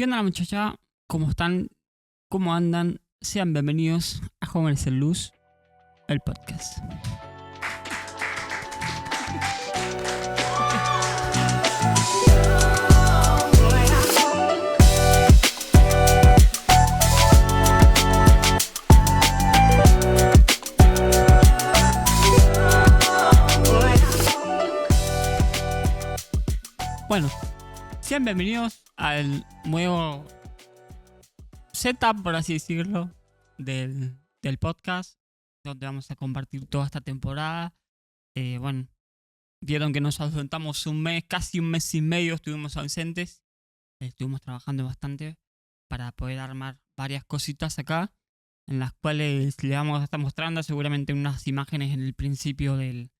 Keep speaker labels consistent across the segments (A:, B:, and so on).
A: ¿Qué onda, muchacha? ¿Cómo están? ¿Cómo andan? Sean bienvenidos a Jóvenes en Luz, el podcast. Bueno, sean bienvenidos al nuevo setup, por así decirlo, del podcast, donde vamos a compartir toda esta temporada. Bueno, vieron que nos ausentamos un mes, casi un mes y medio estuvimos ausentes. Estuvimos trabajando bastante para poder armar varias cositas acá, en las cuales le vamos a estar mostrando seguramente unas imágenes en el principio del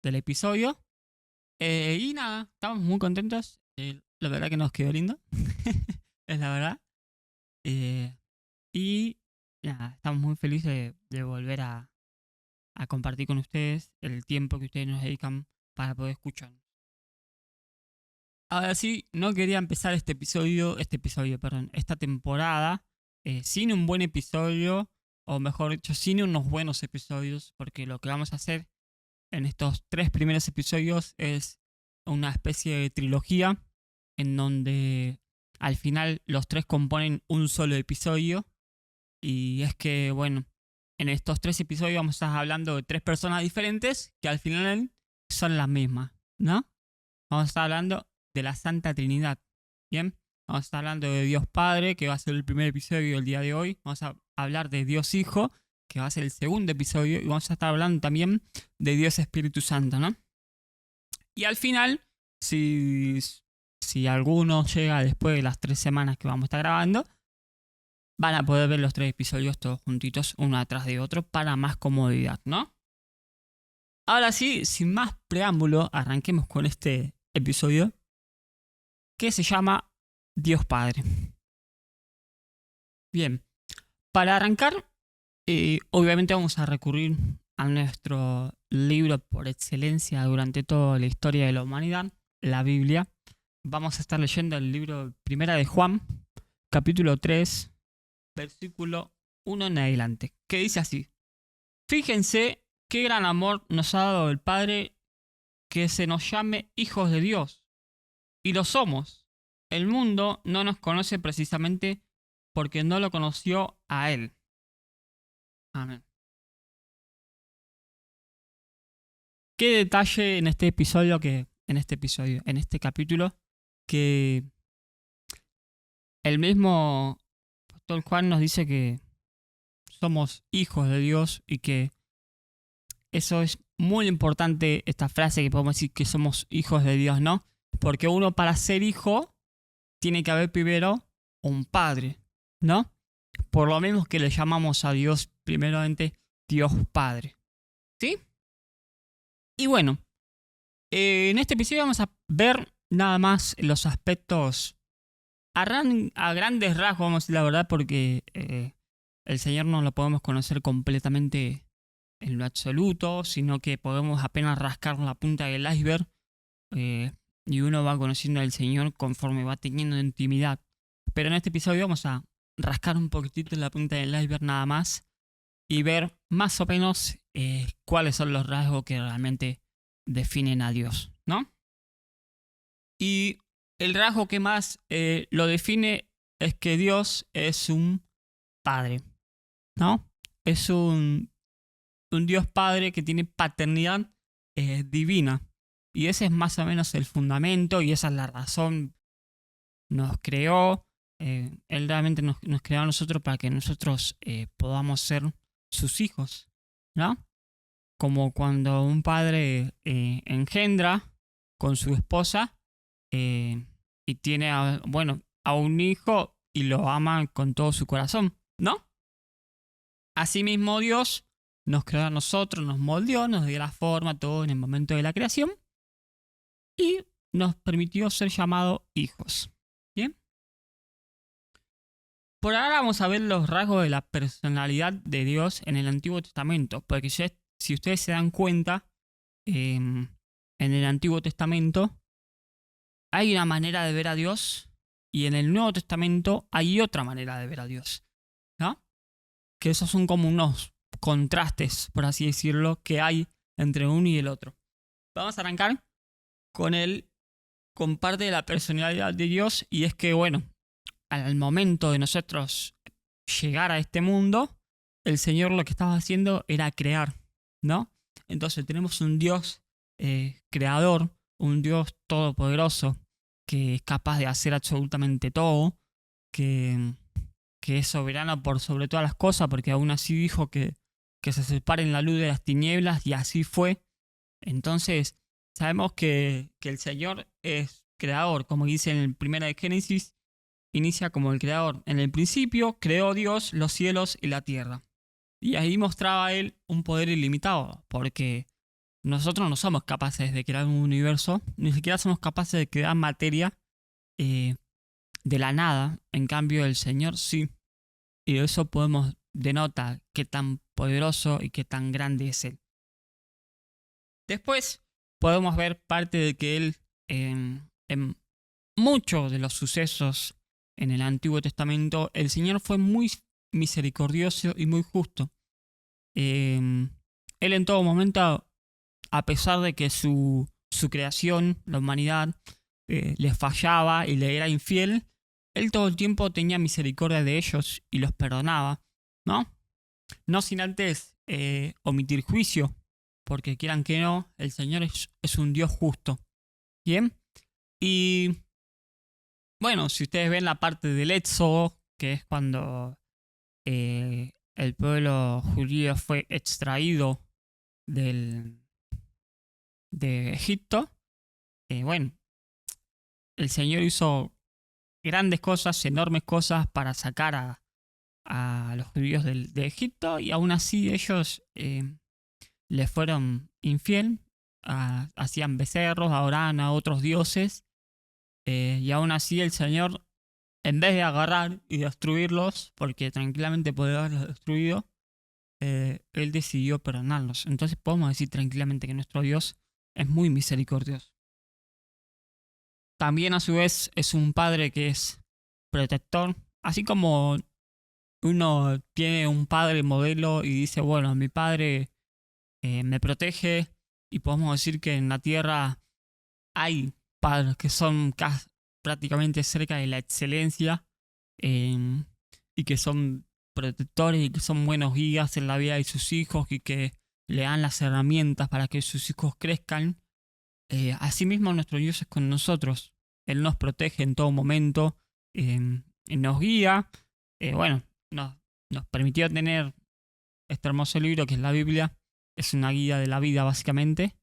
A: episodio. Y nada, estamos muy contentos. La verdad que nos quedó lindo. Es la verdad. Y nada, estamos muy felices de volver a compartir con ustedes el tiempo que ustedes nos dedican para poder escucharnos. Ahora sí, no quería empezar esta temporada sin un buen episodio, o mejor dicho, sin unos buenos episodios, porque lo que vamos a hacer en estos 3 primeros episodios es una especie de trilogía en donde al final los 3 componen un solo episodio. Y es que, bueno, en estos 3 episodios vamos a estar hablando de 3 personas diferentes que al final son las mismas, ¿no? Vamos a estar hablando de la Santa Trinidad, ¿bien? Vamos a estar hablando de Dios Padre, que va a ser el primer episodio del día de hoy. Vamos a hablar de Dios Hijo, que va a ser el segundo episodio. Y vamos a estar hablando también de Dios Espíritu Santo, ¿no? Y al final, si alguno llega después de las 3 semanas que vamos a estar grabando, van a poder ver los 3 episodios todos juntitos, uno atrás de otro, para más comodidad, ¿no? Ahora sí, sin más preámbulo, arranquemos con este episodio que se llama Dios Padre. Bien, para arrancar, obviamente vamos a recurrir a nuestro libro por excelencia durante toda la historia de la humanidad, la Biblia. Vamos a estar leyendo el libro Primera de Juan, capítulo 3, versículo 1 en adelante, que dice así: Fíjense qué gran amor nos ha dado el Padre, que se nos llame hijos de Dios. Y lo somos. El mundo no nos conoce precisamente porque no lo conoció a Él. Amén. Qué detalle en este capítulo, que el mismo apóstol Juan nos dice que somos hijos de Dios y que eso es muy importante, esta frase que podemos decir que somos hijos de Dios, ¿no? Porque uno, para ser hijo, tiene que haber primero un padre, ¿no? Por lo menos que le llamamos a Dios primeramente Dios Padre, ¿sí? Y bueno, en este episodio vamos a ver nada más los aspectos a grandes rasgos, vamos a decir la verdad, porque el Señor no lo podemos conocer completamente en lo absoluto, sino que podemos apenas rascar la punta del iceberg, y uno va conociendo al Señor conforme va teniendo intimidad. Pero en este episodio vamos a rascar un poquitito la punta del iceberg nada más y ver más o menos cuáles son los rasgos que realmente definen a Dios, ¿no? Y el rasgo que más lo define es que Dios es un Padre, ¿no? Es un Dios Padre que tiene paternidad divina. Y ese es más o menos el fundamento y esa es la razón. Nos creó, Él realmente nos creó a nosotros para que nosotros podamos ser sus hijos, ¿no? Como cuando un padre engendra con su esposa y tiene a un hijo y lo ama con todo su corazón, ¿no? Asimismo Dios nos creó a nosotros, nos moldeó, nos dio la forma, todo en el momento de la creación y nos permitió ser llamados hijos. ¿Bien? Por ahora vamos a ver los rasgos de la personalidad de Dios en el Antiguo Testamento, porque si ustedes se dan cuenta, en el Antiguo Testamento hay una manera de ver a Dios Y en el Nuevo Testamento hay otra manera de ver a Dios, ¿no? Que esos son como unos contrastes, por así decirlo, que hay entre uno y el otro. Vamos a arrancar con parte de la personalidad de Dios, y es que, bueno, al momento de nosotros llegar a este mundo, el Señor lo que estaba haciendo era crear, ¿no? Entonces tenemos un Dios creador, un Dios todopoderoso, que es capaz de hacer absolutamente todo, que, que es soberano por sobre todas las cosas, porque aún así dijo que se separen la luz de las tinieblas, y así fue. Entonces, sabemos que el Señor es creador, como dice en el primero de Génesis, inicia como el creador. En el principio creó Dios los cielos y la tierra. Y ahí mostraba él un poder ilimitado, porque nosotros no somos capaces de crear un universo, ni siquiera somos capaces de crear materia eh, de la nada. En cambio, el Señor sí. Y de eso podemos denotar qué tan poderoso y qué tan grande es Él. Después podemos ver parte de que Él, en muchos de los sucesos en el Antiguo Testamento, el Señor fue muy misericordioso y muy justo. Él en todo momento, a pesar de que su creación, la humanidad, le fallaba y le era infiel, él todo el tiempo tenía misericordia de ellos y los perdonaba, ¿no? No sin antes omitir juicio, porque quieran que no, el Señor es un Dios justo. ¿Bien? Y bueno, si ustedes ven la parte del Éxodo, que es cuando el pueblo judío fue extraído de Egipto, bueno, el Señor hizo grandes cosas, enormes cosas para sacar a los judíos de Egipto, y aún así ellos le fueron infiel, hacían becerros, adoraban a otros dioses, y aún así el Señor, en vez de agarrar y destruirlos, porque tranquilamente podría haberlos destruido, Él decidió perdonarlos. Entonces podemos decir tranquilamente que nuestro Dios es muy misericordioso. También a su vez es un padre que es protector, así como uno tiene un padre modelo y dice, bueno, mi padre me protege, y podemos decir que en la tierra hay padres que son prácticamente cerca de la excelencia, eh, y que son protectores y que son buenos guías en la vida de sus hijos y que le dan las herramientas para que sus hijos crezcan. Asimismo nuestro Dios es con nosotros. Él nos protege en todo momento, nos guía, bueno, nos permitió tener este hermoso libro que es la Biblia. Es una guía de la vida básicamente.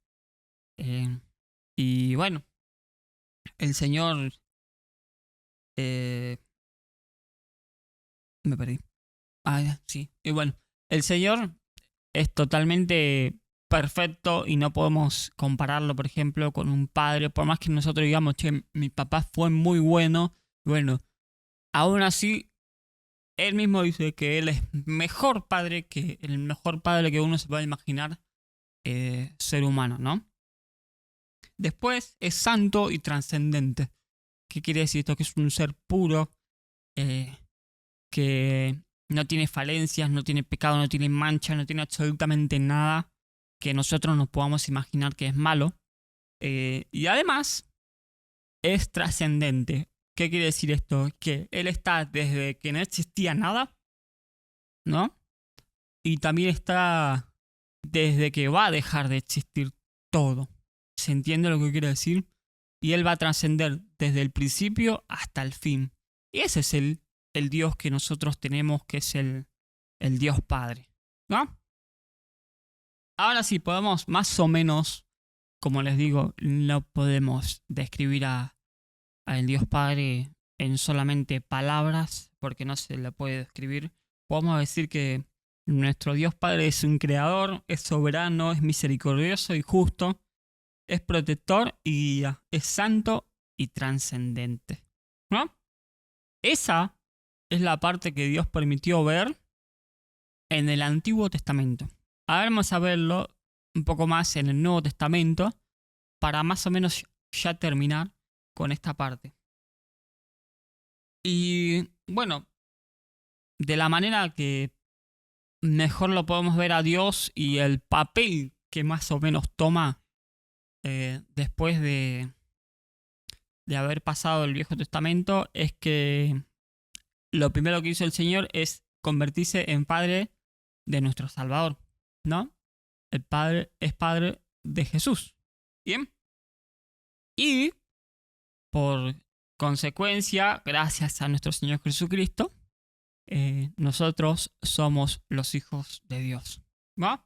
A: Eh, y bueno, el Señor... eh, me perdí. Ah, ya, sí. Y bueno, el Señor es totalmente perfecto y no podemos compararlo, por ejemplo, con un padre. Por más que nosotros digamos, che, mi papá fue muy bueno, bueno, aún así, él mismo dice que él es mejor padre que el mejor padre que uno se pueda imaginar, ser humano, ¿no? Después es santo y trascendente. ¿Qué quiere decir esto? Que es un ser puro, eh, que no tiene falencias, no tiene pecado, no tiene mancha, no tiene absolutamente nada que nosotros nos podamos imaginar que es malo. Y además es trascendente. ¿Qué quiere decir esto? Que Él está desde que no existía nada, ¿no? Y también está desde que va a dejar de existir todo. ¿Se entiende lo que quiero decir? Y Él va a trascender desde el principio hasta el fin. Y ese es el Dios que nosotros tenemos, que es el Dios Padre, ¿no? Ahora sí, podemos más o menos, como les digo, no podemos describir al Dios Padre en solamente palabras, porque no se le puede describir. Podemos decir que nuestro Dios Padre es un creador, es soberano, es misericordioso y justo, es protector y guía, es santo y trascendente, ¿no? Esa es la parte que Dios permitió ver en el Antiguo Testamento. Ahora vamos a verlo un poco más en el Nuevo Testamento para más o menos ya terminar con esta parte. Y bueno, de la manera que mejor lo podemos ver a Dios y el papel que más o menos toma después de haber pasado el Viejo Testamento es que lo primero que hizo el Señor es convertirse en Padre de nuestro Salvador, ¿no? El Padre es Padre de Jesús. ¿Bien? Y por consecuencia, gracias a nuestro Señor Jesucristo, nosotros somos los hijos de Dios. ¿Va?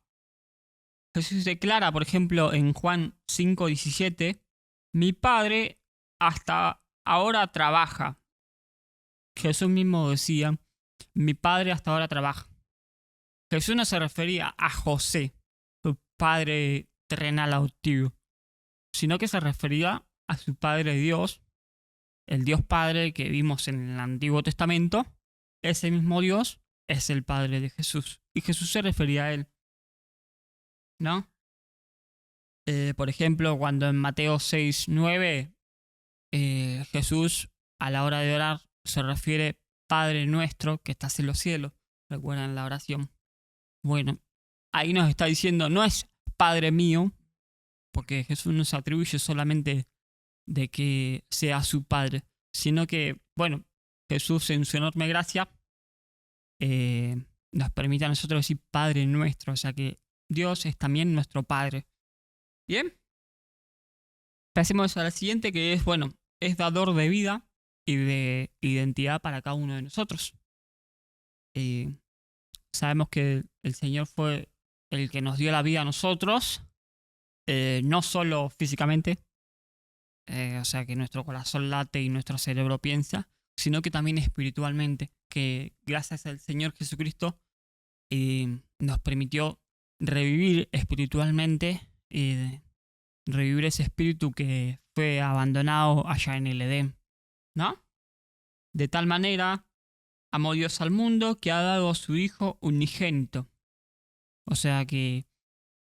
A: Jesús declara, por ejemplo, en Juan 5:17, mi Padre hasta ahora trabaja. Jesús mismo decía, mi Padre hasta ahora trabaja. Jesús no se refería a José, su padre terrenal adoptivo, sino que se refería a su Padre Dios, el Dios Padre que vimos en el Antiguo Testamento. Ese mismo Dios es el Padre de Jesús. Y Jesús se refería a él, ¿no? Por ejemplo, cuando en Mateo 6:9 Jesús a la hora de orar se refiere Padre nuestro que estás en los cielos. ¿Recuerdan la oración? Bueno, ahí nos está diciendo, no es Padre mío, porque Jesús no se atribuye solamente de que sea su Padre, sino que, bueno, Jesús en su enorme gracia nos permite a nosotros decir Padre nuestro, o sea que Dios es también nuestro Padre. Bien, pasemos a la siguiente que es, bueno, es dador de vida y de identidad para cada uno de nosotros. Sabemos que el Señor fue el que nos dio la vida a nosotros, no solo físicamente, o sea que nuestro corazón late y nuestro cerebro piensa, sino que también espiritualmente, que gracias al Señor Jesucristo nos permitió revivir espiritualmente y revivir ese espíritu que fue abandonado allá en el Edén, ¿no? De tal manera amó Dios al mundo que ha dado a su Hijo unigénito. O sea que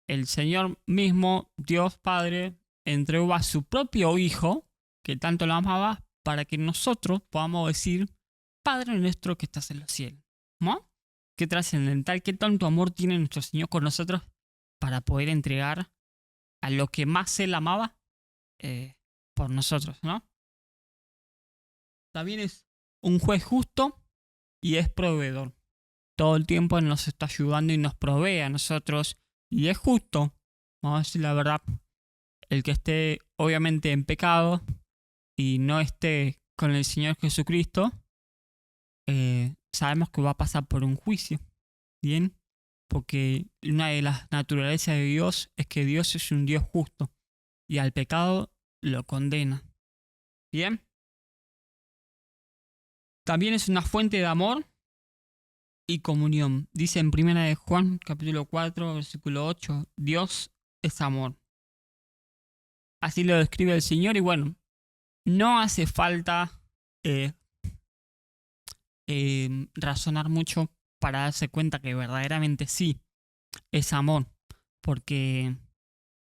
A: el Señor mismo, Dios Padre, entregó a su propio Hijo, que tanto lo amaba, para que nosotros podamos decir, Padre nuestro que estás en los cielos. ¿No? Qué trascendental, qué tanto amor tiene nuestro Señor con nosotros para poder entregar a lo que más Él amaba por nosotros, ¿no? También es un juez justo y es proveedor. Todo el tiempo nos está ayudando y nos provee a nosotros. Y es justo, vamos a decir la verdad, el que esté obviamente en pecado y no esté con el Señor Jesucristo, sabemos que va a pasar por un juicio. Bien, porque una de las naturalezas de Dios es que Dios es un Dios justo y al pecado lo condena. Bien, también es una fuente de amor y comunión. Dice en 1 de Juan, capítulo 4, versículo 8, Dios es amor. Así lo describe el Señor y bueno, no hace falta razonar mucho para darse cuenta que verdaderamente sí es amor, porque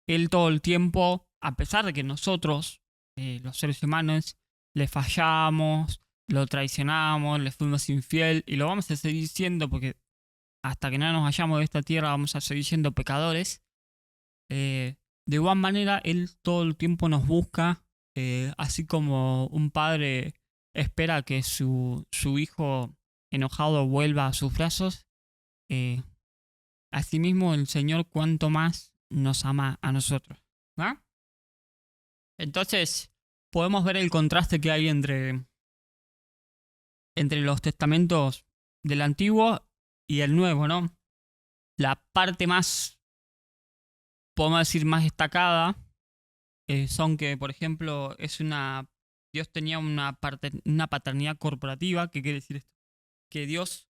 A: Él todo el tiempo, a pesar de que nosotros, los seres humanos, le fallamos, lo traicionamos, le fuimos infiel y lo vamos a seguir siendo porque hasta que no nos vayamos de esta tierra vamos a seguir siendo pecadores. De igual manera, Él todo el tiempo nos busca, así como un padre espera que su hijo enojado vuelva a sus brazos. Asimismo, el Señor cuanto más nos ama a nosotros. ¿Ah? Entonces, podemos ver el contraste que hay entre los testamentos del Antiguo y el Nuevo, ¿no? La parte más, podemos decir, más destacada son que, por ejemplo, Dios tenía una paternidad corporativa. ¿Qué quiere decir esto? Que Dios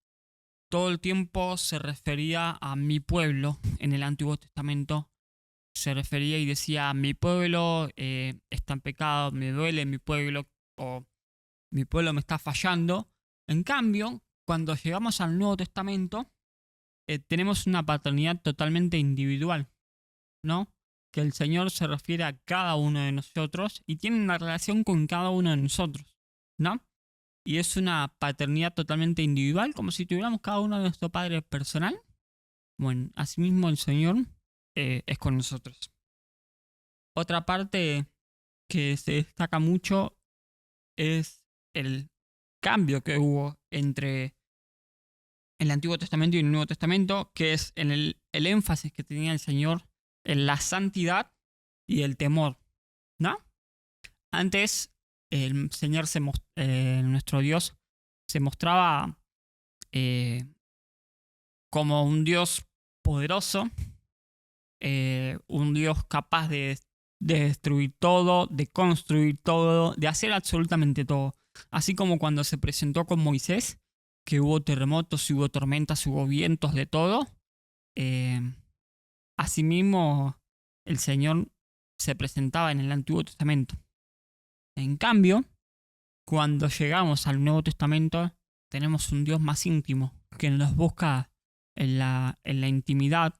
A: todo el tiempo se refería a mi pueblo en el Antiguo Testamento. Se refería y decía, mi pueblo está en pecado, me duele mi pueblo, o mi pueblo me está fallando. En cambio, cuando llegamos al Nuevo Testamento, tenemos una paternidad totalmente individual, ¿no? Que el Señor se refiere a cada uno de nosotros y tiene una relación con cada uno de nosotros, ¿no? y es una paternidad totalmente individual, como si tuviéramos cada uno nuestro padre personal. Bueno, asimismo el Señor es con nosotros. Otra parte que se destaca mucho es el cambio que hubo entre el Antiguo Testamento y el Nuevo Testamento, que es en el énfasis que tenía el Señor en la santidad y el temor, ¿no? Antes el Señor, nuestro Dios, se mostraba como un Dios poderoso, un Dios capaz de destruir todo, de construir todo, de hacer absolutamente todo. Así como cuando se presentó con Moisés, que hubo terremotos, hubo tormentas, hubo vientos, de todo. Asimismo, el Señor se presentaba en el Antiguo Testamento. En cambio, cuando llegamos al Nuevo Testamento, tenemos un Dios más íntimo, que nos busca en la intimidad,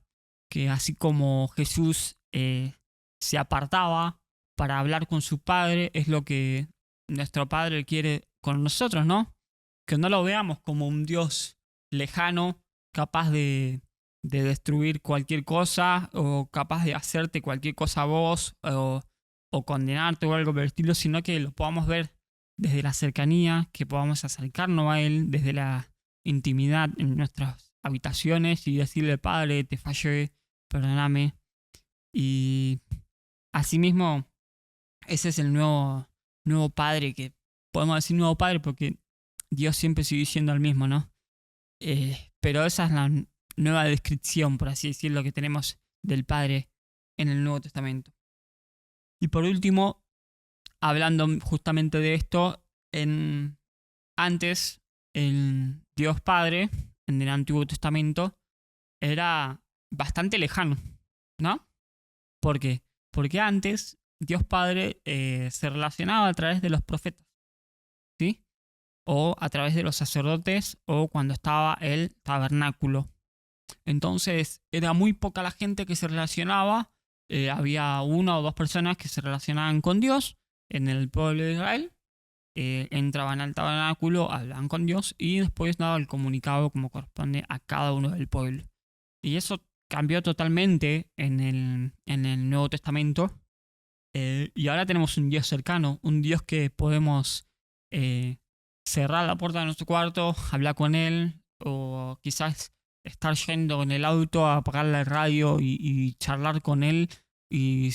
A: que así como Jesús se apartaba para hablar con su Padre, es lo que nuestro Padre quiere con nosotros, ¿no? Que no lo veamos como un Dios lejano, capaz de destruir cualquier cosa, o capaz de hacerte cualquier cosa a vos, o condenarte o algo por el estilo, sino que lo podamos ver desde la cercanía, que podamos acercarnos a Él desde la intimidad en nuestras habitaciones y decirle: Padre, te fallé, perdóname. Y asimismo, ese es el nuevo Padre, que podemos decir nuevo Padre porque Dios siempre sigue siendo el mismo, ¿no? Pero esa es la nueva descripción, por así decirlo, que tenemos del Padre en el Nuevo Testamento. Y por último, hablando justamente de esto, antes el Dios Padre en el Antiguo Testamento era bastante lejano, ¿no? ¿Por qué? Porque antes Dios Padre se relacionaba a través de los profetas, ¿sí? O a través de los sacerdotes, o cuando estaba el tabernáculo. Entonces era muy poca la gente que se relacionaba. Había una o dos personas que se relacionaban con Dios en el pueblo de Israel. Entraban al tabernáculo, hablaban con Dios y después daba el comunicado como corresponde a cada uno del pueblo. Y eso cambió totalmente en el Nuevo Testamento. Y ahora tenemos un Dios cercano, un Dios que podemos cerrar la puerta de nuestro cuarto, hablar con Él, o quizás estar yendo en el auto a apagar la radio y charlar con Él y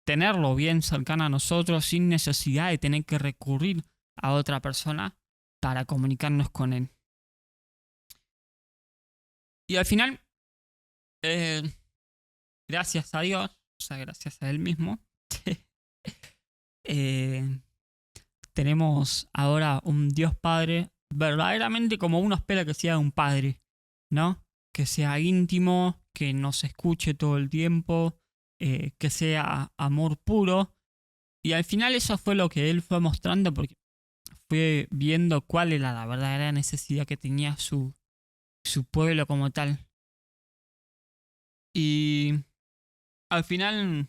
A: tenerlo bien cercano a nosotros sin necesidad de tener que recurrir a otra persona para comunicarnos con Él. Y al final, gracias a Dios, o sea, gracias a Él mismo, tenemos ahora un Dios Padre verdaderamente como uno espera que sea un padre, ¿no? Que sea íntimo, que nos escuche todo el tiempo, que sea amor puro. Y al final eso fue lo que Él fue mostrando, porque fue viendo cuál era la verdadera necesidad que tenía su pueblo como tal. Y al final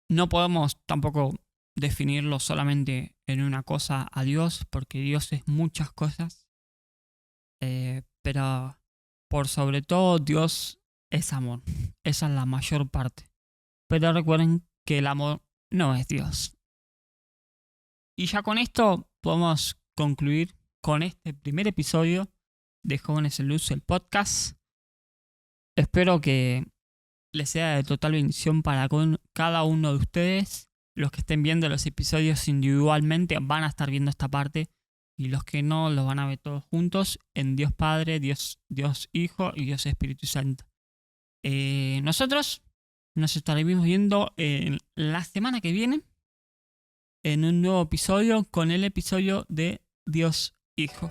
A: no podemos tampoco definirlo solamente en una cosa a Dios, porque Dios es muchas cosas. Pero por sobre todo Dios es amor. Esa es la mayor parte. Pero recuerden que el amor no es Dios. Y ya con esto podemos concluir con este primer episodio de Jóvenes en Luz, el podcast. Espero que les sea de total bendición para cada uno de ustedes. Los que estén viendo los episodios individualmente van a estar viendo esta parte, y los que no los van a ver todos juntos en Dios Padre, Dios Hijo y Dios Espíritu Santo. Nosotros nos estaremos viendo la semana que viene en un nuevo episodio, con el episodio de Dios Hijo.